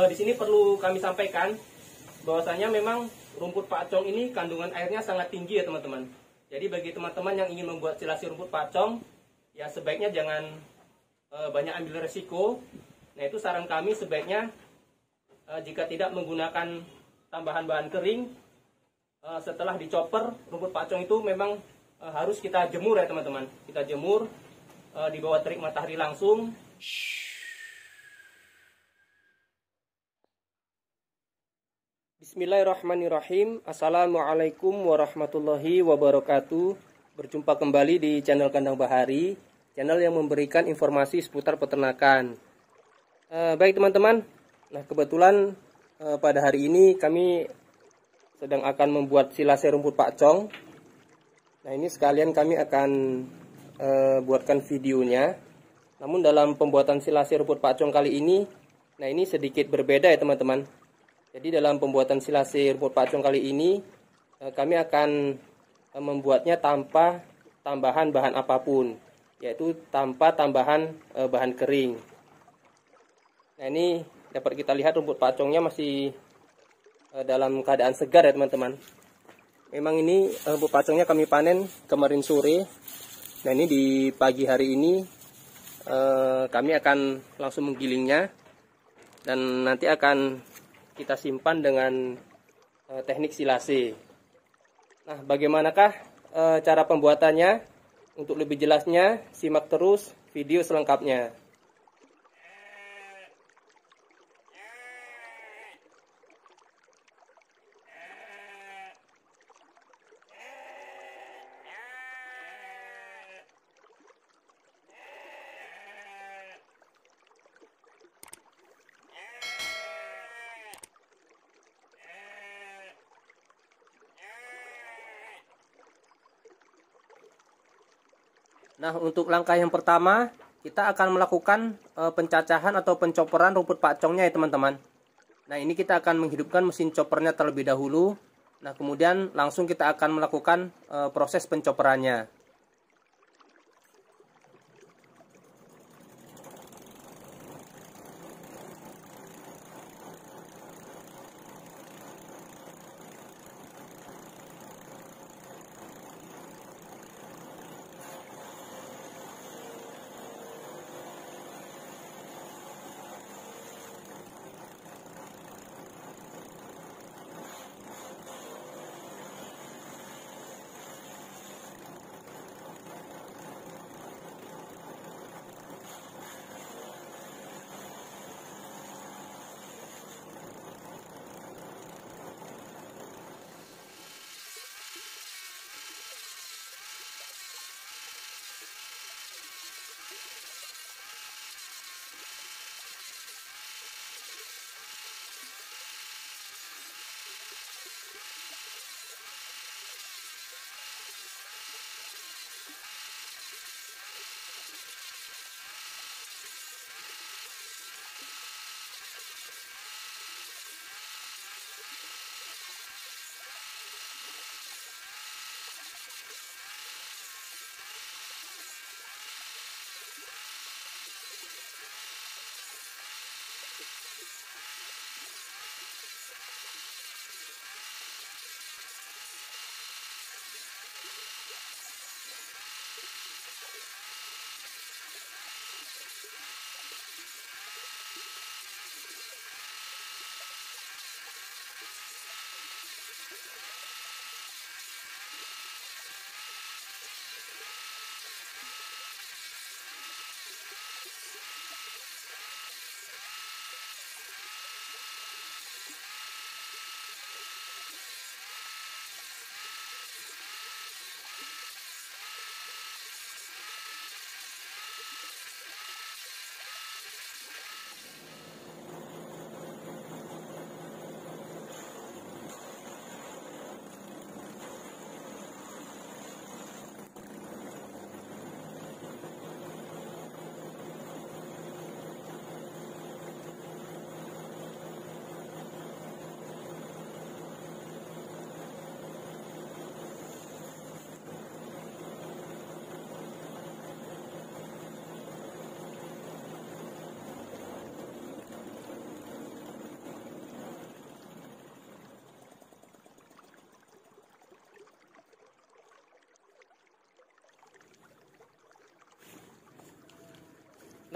di sini perlu kami sampaikan bahwasanya memang rumput pakcong ini kandungan airnya sangat tinggi ya teman-teman. Jadi bagi teman-teman yang ingin membuat silasi rumput pakcong, ya sebaiknya jangan banyak ambil resiko. Nah itu saran kami sebaiknya jika tidak menggunakan tambahan bahan kering, setelah dicoper rumput pakcong itu memang harus kita jemur ya teman-teman. Kita jemur di bawah terik matahari langsung. Bismillahirrahmanirrahim. Assalamualaikum warahmatullahi wabarakatuh. Berjumpa kembali di channel Kandang Bahari, channel yang memberikan informasi seputar peternakan. Baik teman-teman, nah kebetulan pada hari ini kami sedang akan membuat silase rumput pakcong. Nah ini sekalian kami akan buatkan videonya. Namun dalam pembuatan silase rumput pakcong kali ini, nah ini sedikit berbeda ya teman-teman. Jadi dalam pembuatan silase rumput pakcong kali ini kami akan membuatnya tanpa tambahan bahan apapun, yaitu tanpa tambahan bahan kering. Nah ini dapat kita lihat rumput pakcongnya masih dalam keadaan segar ya teman-teman. Memang ini rumput pakcongnya kami panen kemarin sore. Nah ini di pagi hari ini kami akan langsung menggilingnya dan nanti akan kita simpan dengan teknik silase. Nah, bagaimanakah cara pembuatannya? Untuk lebih jelasnya, simak terus video selengkapnya. Nah, untuk langkah yang pertama, kita akan melakukan pencacahan atau pencoporan rumput pakcongnya ya teman-teman. Nah, ini kita akan menghidupkan mesin choppernya terlebih dahulu. Nah, kemudian langsung kita akan melakukan proses pencoperannya.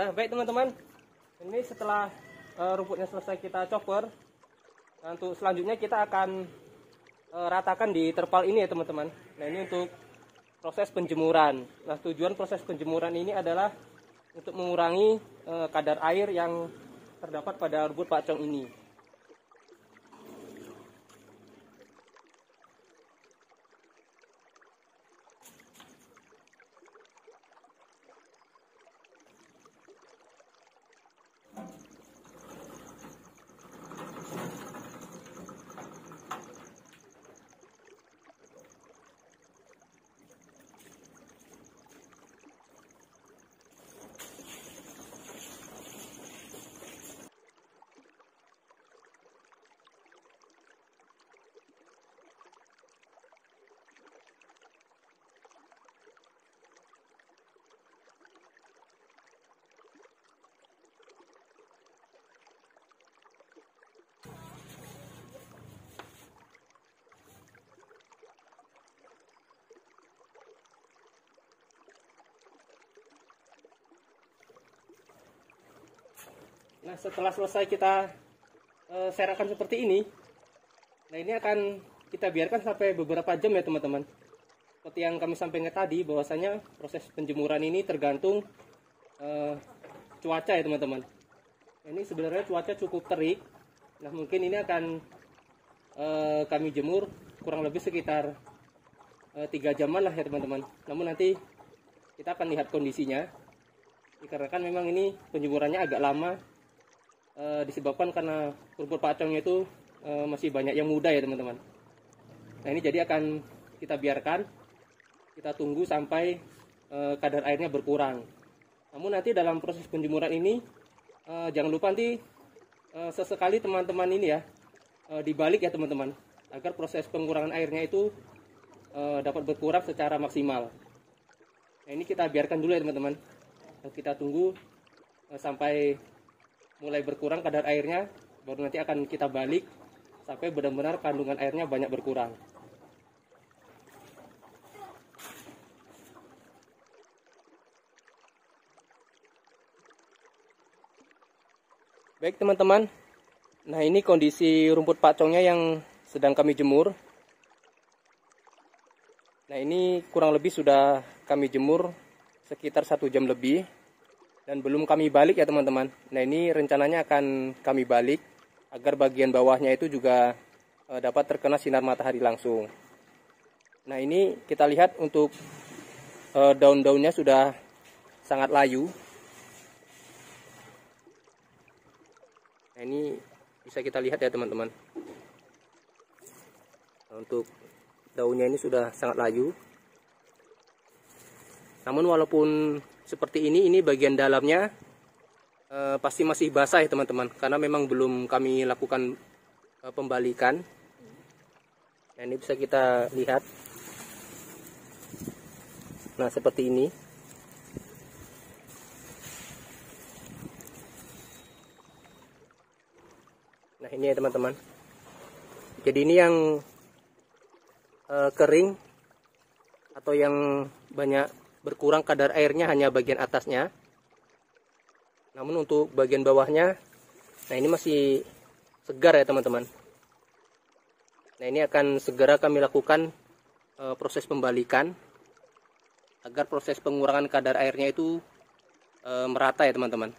Nah, baik teman-teman, ini setelah rumputnya selesai kita chopper, nah, untuk selanjutnya kita akan ratakan di terpal ini ya teman-teman. Nah, ini untuk proses penjemuran. Nah, tujuan proses penjemuran ini adalah untuk mengurangi kadar air yang terdapat pada rumput pacong ini. Nah, setelah selesai kita serakan seperti ini, nah ini akan kita biarkan sampai beberapa jam ya teman-teman. Seperti yang kami sampaikan tadi, bahwasanya proses penjemuran ini tergantung cuaca ya teman-teman. Ini sebenarnya cuaca cukup terik. Nah, mungkin ini akan kami jemur kurang lebih sekitar 3 jaman lah ya teman-teman. Namun nanti kita akan lihat kondisinya. Dikarenakan memang ini penjemurannya agak lama, disebabkan karena rumput pacongnya itu masih banyak yang muda ya teman-teman. Nah, ini jadi akan kita biarkan, kita tunggu sampai kadar airnya berkurang. Namun nanti dalam proses penjemuran ini jangan lupa nanti sesekali teman-teman ini ya dibalik ya teman-teman, agar proses pengurangan airnya itu dapat berkurang secara maksimal. Nah, ini kita biarkan dulu ya teman-teman. Kita tunggu sampai mulai berkurang kadar airnya, baru nanti akan kita balik sampai benar-benar kandungan airnya banyak berkurang. Baik teman-teman, nah ini kondisi rumput pacongnya yang sedang kami jemur. Nah, ini kurang lebih sudah kami jemur sekitar 1 jam lebih dan belum kami balik ya teman-teman. Nah, ini rencananya akan kami balik agar bagian bawahnya itu juga dapat terkena sinar matahari langsung. Nah, ini kita lihat untuk daun-daunnya sudah sangat layu. Nah, ini bisa kita lihat ya teman-teman. Nah, untuk daunnya ini sudah sangat layu. Namun walaupun seperti ini bagian dalamnya pasti masih basah ya teman-teman, karena memang belum kami lakukan pembalikan. Nah, ini bisa kita lihat. Nah, seperti ini. Nah, ini ya teman-teman. Jadi ini yang kering atau yang banyak berkurang kadar airnya hanya bagian atasnya. Namun untuk bagian bawahnya, nah ini masih segar ya teman-teman. Nah, ini akan segera kami lakukan proses pembalikan agar proses pengurangan kadar airnya itu merata ya teman-teman.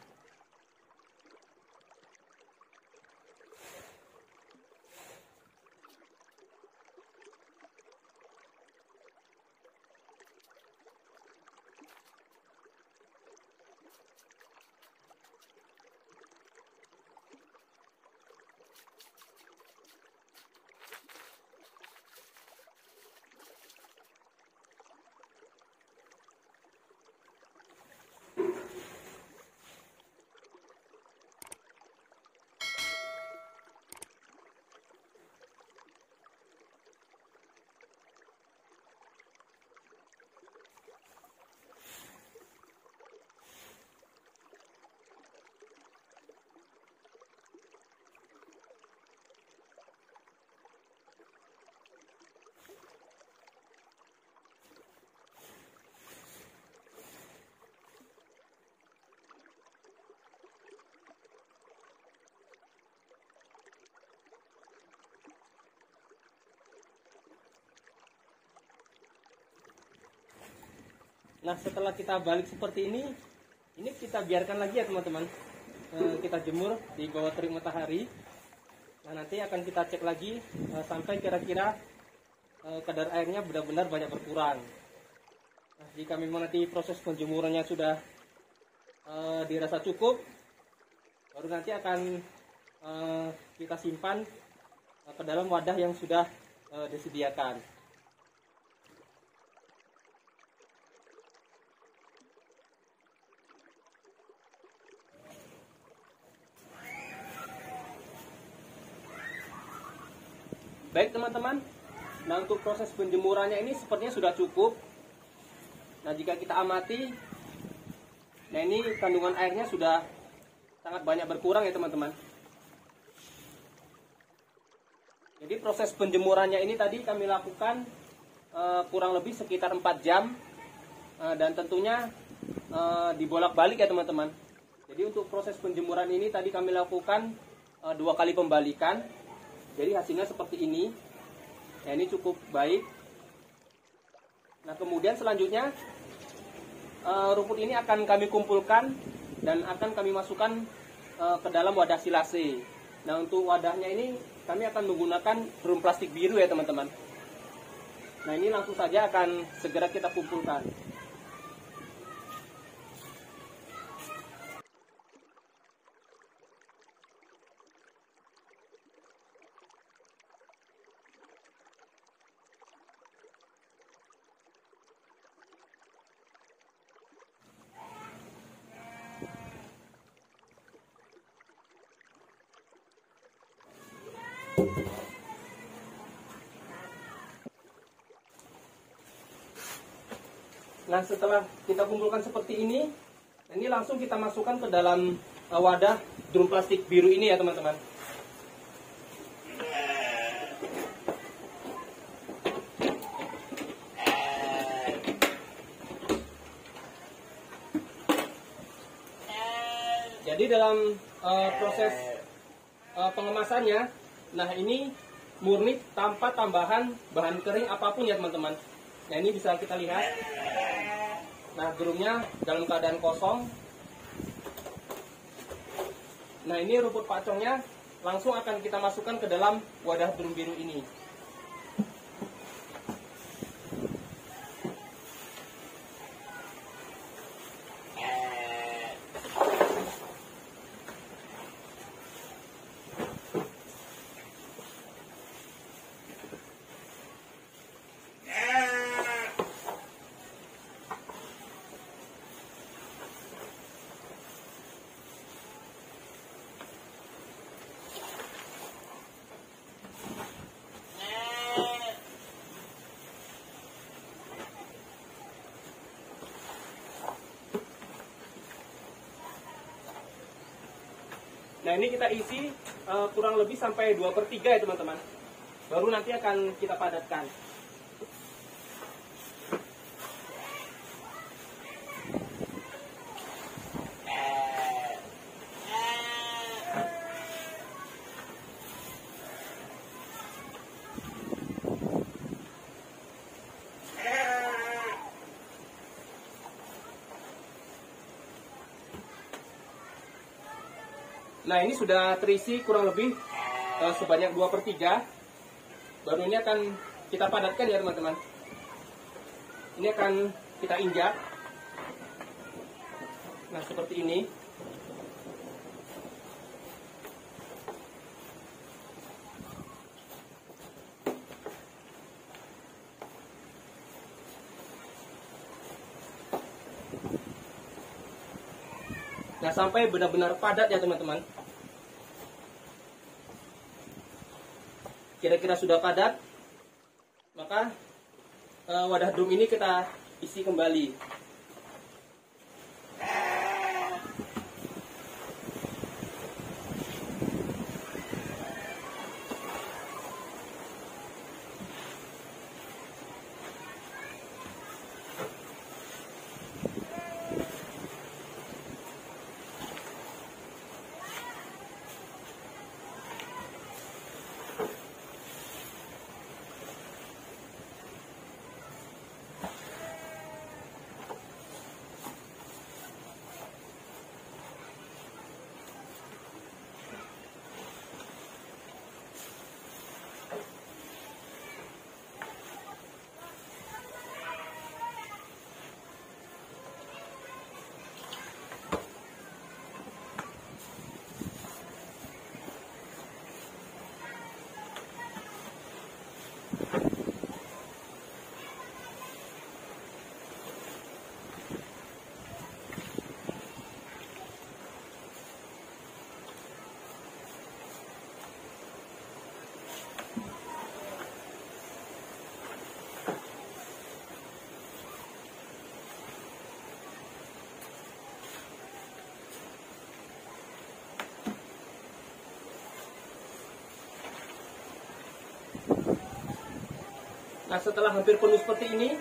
Nah, setelah kita balik seperti ini kita biarkan lagi ya teman-teman. Kita jemur di bawah terik matahari. Nah, nanti akan kita cek lagi sampai kira-kira kadar airnya benar-benar banyak berkurang. Nah, jika memang nanti proses penjemurannya sudah dirasa cukup, baru nanti akan kita simpan ke dalam wadah yang sudah disediakan. Baik teman-teman, nah untuk proses penjemurannya ini sepertinya sudah cukup. Nah, jika kita amati, nah ini kandungan airnya sudah sangat banyak berkurang ya teman-teman. Jadi proses penjemurannya ini tadi kami lakukan kurang lebih sekitar 4 jam. Dan tentunya dibolak-balik ya teman-teman. Jadi untuk proses penjemuran ini tadi kami lakukan 2 kali pembalikan. Jadi hasilnya seperti ini. Ya, ini cukup baik. Nah, kemudian selanjutnya rumput ini akan kami kumpulkan dan akan kami masukkan ke dalam wadah silase. Nah, untuk wadahnya ini kami akan menggunakan drum plastik biru ya teman-teman. Nah, ini langsung saja akan segera kita kumpulkan. Nah, setelah kita kumpulkan seperti ini langsung kita masukkan ke dalam wadah drum plastik biru ini ya teman-teman. Jadi dalam proses pengemasannya, nah ini murni tanpa tambahan bahan kering apapun ya teman-teman. Nah, ini bisa kita lihat. Nah, drumnya dalam keadaan kosong. Nah, ini rumput pacongnya langsung akan kita masukkan ke dalam wadah drum biru ini. Nah, ini kita isi kurang lebih sampai 2/3 ya teman-teman. Baru nanti akan kita padatkan. Nah, ini sudah terisi kurang lebih sebanyak 2/3. Baru ini akan kita padatkan ya teman-teman. Ini akan kita injak. Nah, seperti ini. Nah, sampai benar-benar padat ya teman-teman. Kira-kira sudah padat, maka wadah drum ini kita isi kembali. Nah, setelah hampir penuh seperti ini,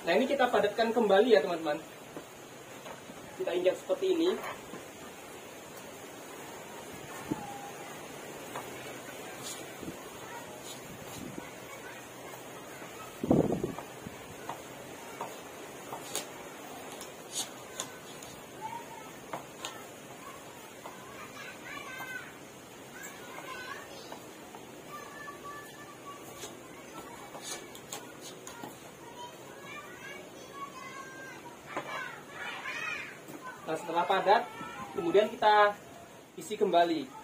nah ini kita padatkan kembali ya teman-teman. Kita injak seperti ini. Nah, setelah padat, kemudian kita isi kembali.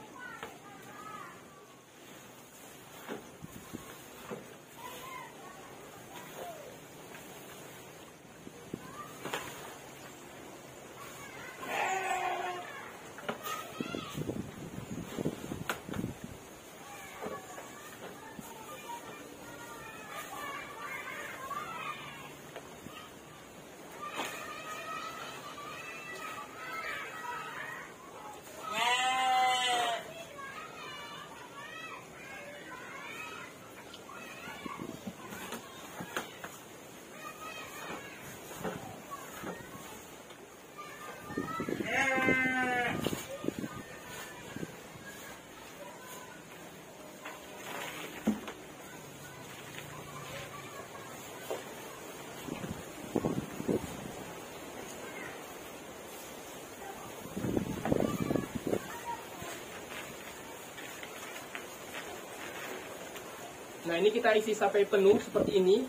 Nah, ini kita isi sampai penuh seperti ini.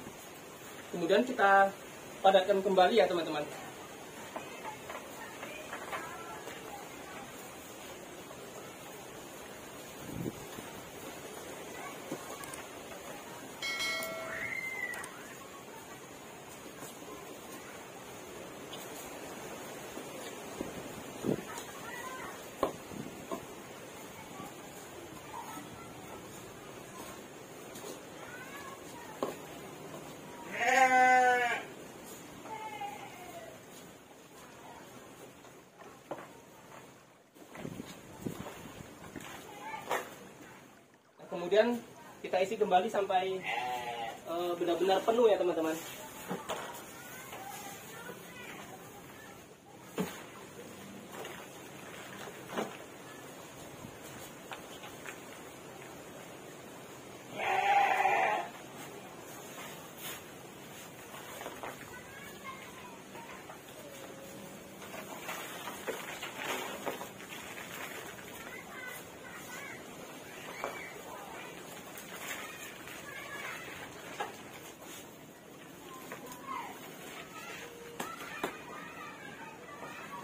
Kemudian kita padatkan kembali ya teman-teman. Kemudian kita isi kembali sampai benar-benar penuh ya teman-teman.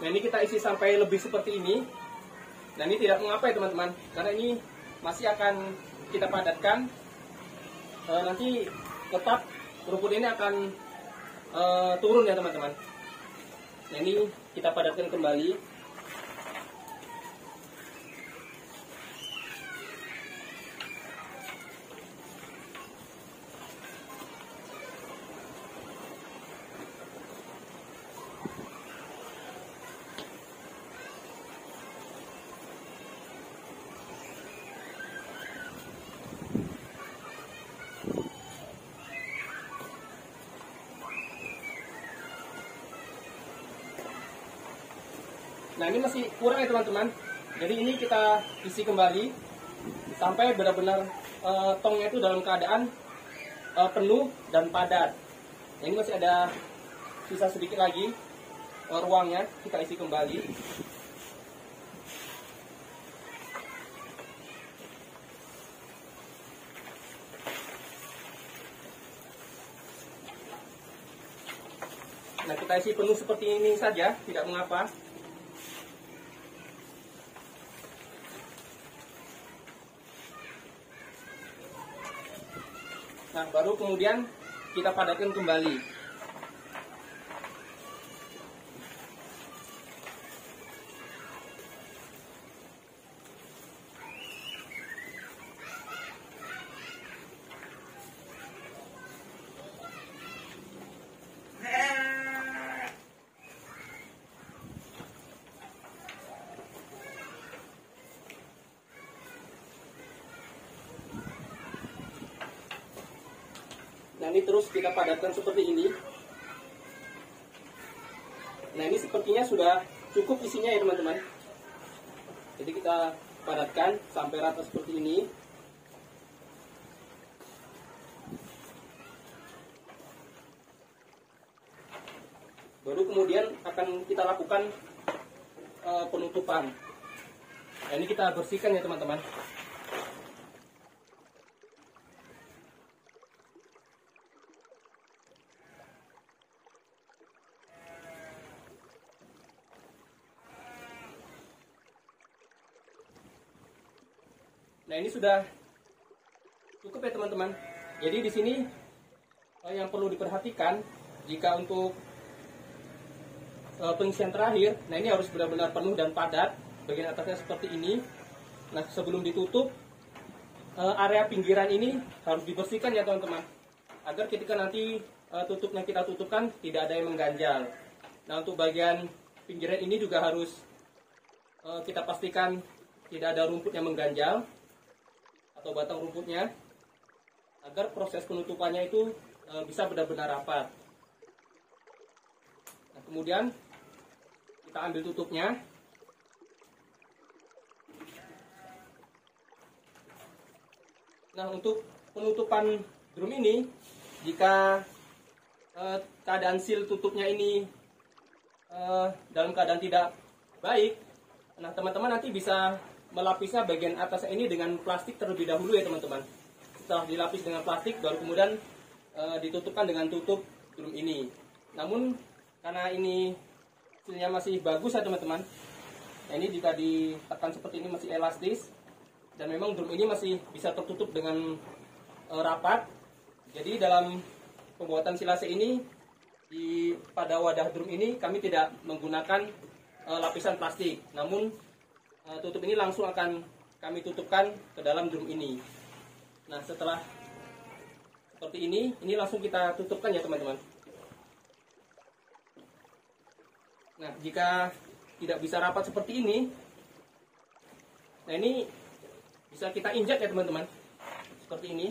Nah, ini kita isi sampai lebih seperti ini. Nah, ini tidak mengapa ya teman-teman, karena ini masih akan kita padatkan. Nanti tetap rumput ini akan turun ya teman-teman. Nah, ini kita padatkan kembali. Nah, ini masih kurang ya teman-teman. Jadi ini kita isi kembali sampai benar-benar tongnya itu dalam keadaan penuh dan padat. Nah, ini masih ada sisa sedikit lagi ruangnya, kita isi kembali. Nah, kita isi penuh seperti ini saja, tidak mengapa. Nah, baru kemudian kita padatkan kembali. Nah, ini terus kita padatkan seperti ini. Nah, ini sepertinya sudah cukup isinya ya teman-teman. Jadi kita padatkan sampai rata seperti ini. Baru kemudian akan kita lakukan penutupan. Nah, ini kita bersihkan ya teman-teman. Nah, ini sudah cukup ya teman-teman. Jadi di sini yang perlu diperhatikan, jika untuk pengisian terakhir, nah ini harus benar-benar penuh dan padat. Bagian atasnya seperti ini. Nah, sebelum ditutup, area pinggiran ini harus dibersihkan ya teman-teman, agar ketika nanti tutupnya kita tutupkan tidak ada yang mengganjal. Nah, untuk bagian pinggiran ini juga harus kita pastikan tidak ada rumput yang mengganjal atau batang rumputnya, agar proses penutupannya itu bisa benar-benar rapat. Nah, kemudian kita ambil tutupnya. Nah, untuk penutupan drum ini, jika keadaan seal tutupnya ini dalam keadaan tidak baik, nah teman-teman nanti bisa melapisnya bagian atasnya ini dengan plastik terlebih dahulu ya teman-teman. Setelah dilapis dengan plastik, baru kemudian ditutupkan dengan tutup drum ini. Namun karena ini sealnya masih bagus ya teman-teman, nah ini jika ditekan seperti ini masih elastis, dan memang drum ini masih bisa tertutup dengan rapat. Jadi dalam pembuatan silase ini, pada wadah drum ini kami tidak menggunakan lapisan plastik, namun tutup ini langsung akan kami tutupkan ke dalam drum ini. Nah, setelah seperti ini langsung kita tutupkan ya teman-teman. Nah, jika tidak bisa rapat seperti ini, nah ini bisa kita injak ya teman-teman, seperti ini.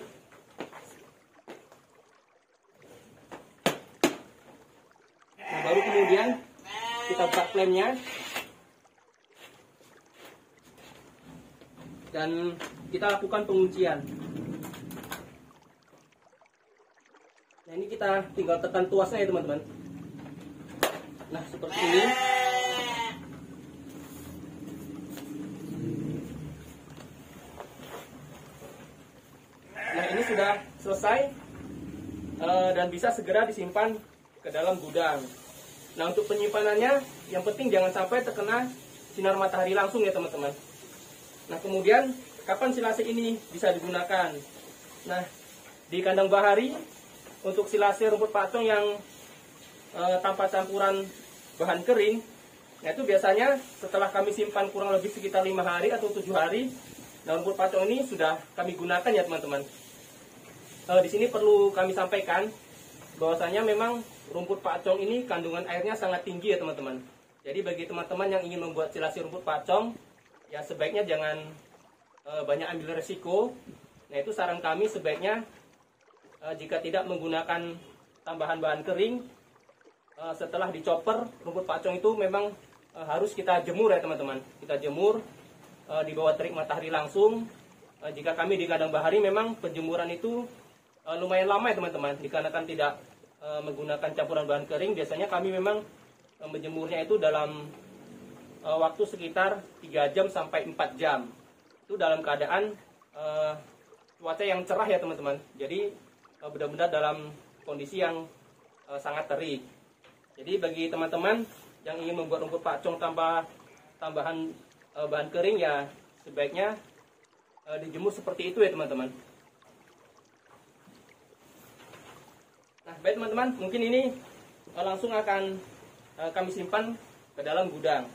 Nah, baru kemudian kita buka flamenya dan kita lakukan penguncian. Nah, ini kita tinggal tekan tuasnya ya teman-teman. Nah, seperti ini. Nah, ini sudah selesai dan bisa segera disimpan ke dalam gudang. Nah, untuk penyimpanannya yang penting jangan sampai terkena sinar matahari langsung ya teman-teman. Nah, kemudian kapan silase ini bisa digunakan? Nah, di kandang bahari untuk silase rumput pacong yang tanpa campuran bahan kering, nah itu biasanya setelah kami simpan kurang lebih sekitar 5 hari atau 7 hari, nah rumput pacong ini sudah kami gunakan ya teman-teman. Di sini perlu kami sampaikan bahwasanya memang rumput pacong ini kandungan airnya sangat tinggi ya teman-teman. Jadi bagi teman-teman yang ingin membuat silase rumput pacong, ya sebaiknya jangan banyak ambil resiko. Nah, itu saran kami sebaiknya jika tidak menggunakan tambahan bahan kering, setelah dicoper rumput pacong itu memang harus kita jemur ya teman-teman. Kita jemur di bawah terik matahari langsung. Jika kami di kandang bahari memang penjemuran itu lumayan lama ya teman-teman, dikarenakan tidak menggunakan campuran bahan kering. Biasanya kami memang menjemurnya itu dalam waktu sekitar 3 jam sampai 4 jam. Itu dalam keadaan cuaca yang cerah ya teman-teman. Jadi benar-benar dalam kondisi yang sangat terik. Jadi bagi teman-teman yang ingin membuat rumput pacong tanpa tambahan bahan kering, ya sebaiknya dijemur seperti itu ya teman-teman. Nah, baik teman-teman, mungkin ini langsung akan kami simpan ke dalam gudang.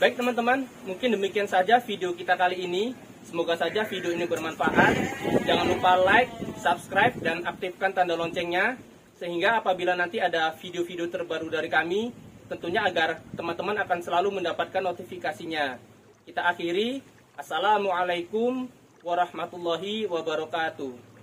Baik teman-teman, mungkin demikian saja video kita kali ini. Semoga saja video ini bermanfaat. Jangan lupa like, subscribe, dan aktifkan tanda loncengnya, sehingga apabila nanti ada video-video terbaru dari kami, tentunya agar teman-teman akan selalu mendapatkan notifikasinya. Kita akhiri. Assalamualaikum warahmatullahi wabarakatuh.